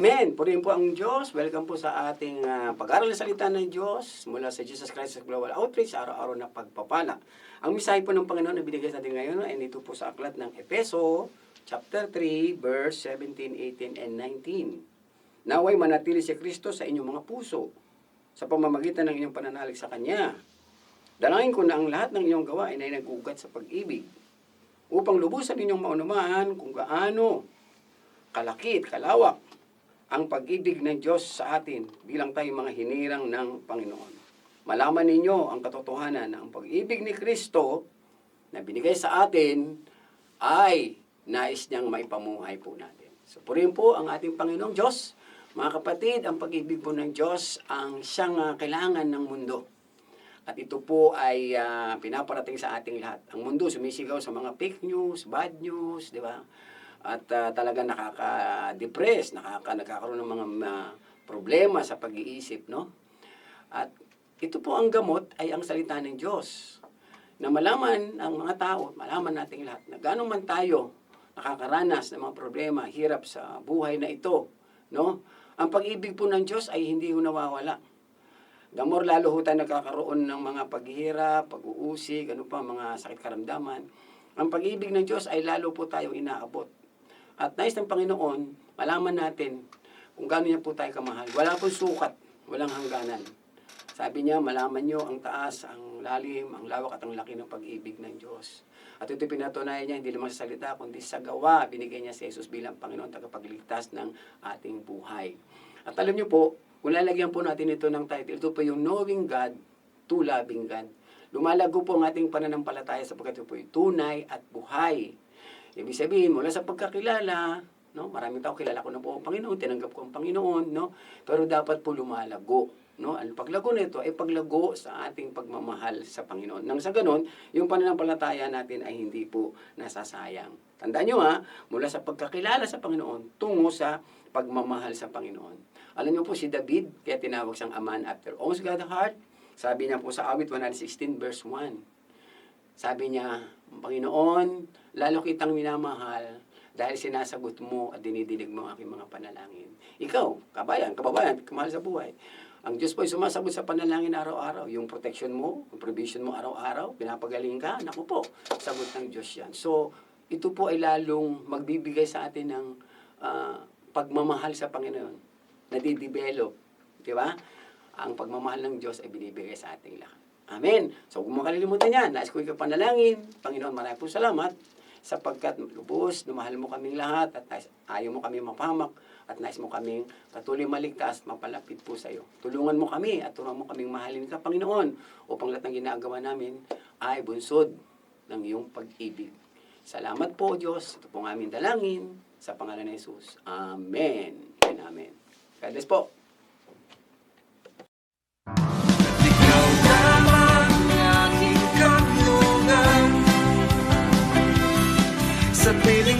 Amen. Purihin po ang Diyos. Welcome po sa ating pag-aaral ng salita ng Diyos mula sa Jesus Christ Global Outreach, araw-araw na pagpapala. Ang mensahe po ng Panginoon na binigay sa atin ngayon ay nito po sa aklat ng Efeso, chapter 3, verse 17, 18, and 19. Naway manatili si Kristo sa inyong mga puso sa pamamagitan ng inyong pananalig sa Kanya. Dalangin ko na ang lahat ng inyong gawain ay nag-ugat sa pag-ibig upang lubusan ninyong maunawahan kung gaano kalaki at kalawak ang pag-ibig ng Diyos sa atin bilang tayo mga hinirang ng Panginoon. Malaman ninyo ang katotohanan na ang pag-ibig ni Kristo na binigay sa atin ay nais niyang maipamuhay po natin. So purihin po ang ating Panginoong Diyos. Mga kapatid, ang pag-ibig po ng Diyos ang siyang kailangan ng mundo. At ito po ay pinaparating sa ating lahat. Ang mundo sumisigaw sa mga fake news, bad news, di ba? At talaga nakaka-depress, nagkakaroon ng mga problema sa pag-iisip, no? At ito po ang gamot ay ang salita ng Diyos. Na malaman ang mga tao, malaman nating lahat na gaano man tayo nakakaranas ng mga problema, hirap sa buhay na ito, no? Ang pag-ibig po ng Diyos ay hindi ho nawawala. Gamor lalo ho tayo nagkakaroon ng mga paghihirap, pag-uusig, ano pa, mga sakit karamdaman. Ang pag-ibig ng Diyos ay lalo po tayong inaabot. At nais ng Panginoon, malaman natin kung gaano niya po tayo kamahal. Wala pong sukat, walang hangganan. Sabi niya, malaman niyo ang taas, ang lalim, ang lawak at ang laki ng pag-ibig ng Diyos. At ito pinatunayan niya, hindi lamang sa salita, kundi sa gawa, binigay niya si Jesus bilang Panginoon, tagapagligtas ng ating buhay. At alam niyo po, kung lalagyan po natin ito ng title, ito po yung Knowing God to Loving God. Lumalago po ang ating pananampalataya sapagkat ito po yung tunay at buhay. Ibig sabihin, mula sa pagkakilala, no? Maraming tao kilala ko na po ang Panginoon, tinanggap ko ang Panginoon, no? Pero dapat po lumalago, no? Ang paglago nito ay paglago sa ating pagmamahal sa Panginoon. Nang sa ganon, yung pananampalataya natin ay hindi po nasasayang. Tandaan nyo mula sa pagkakilala sa Panginoon tungo sa pagmamahal sa Panginoon. Alam niyo po si David, kaya tinawag siyang a man after God's heart. Sabi niya po sa awit 116 verse 1. Sabi niya, Panginoon, lalo kitang minamahal dahil sinasagot mo at dinidinig mo ang aking mga panalangin. Ikaw, kababayan, kamahal sa buhay. Ang Diyos po ay sumasagot sa panalangin araw-araw. Yung protection mo, yung provision mo araw-araw, pinapagaling ka, naku po, sagot ng Diyos yan. So, ito po ay lalong magbibigay sa atin ng pagmamahal sa Panginoon. Nadidevelop. Di ba? Ang pagmamahal ng Diyos ay binibigay sa ating lahat. Amen. So, kung makalilimutan yan, nais ko ikaw panalangin. Panginoon, maraming po salamat sapagkat lubos, mahal mo kaming lahat at ayaw mo kami mapahamak at nais mo kaming patuloy maligtas, mapalapit po sa iyo. Tulungan mo kami at turuan mo kaming mahalin ka, Panginoon, upang lahat ng ginagawa namin ay bunsod ng iyong pag-ibig. Salamat po, Diyos. Ito po ang aming dalangin sa pangalan ni Jesus. Amen. And amen. God bless po. Sa piling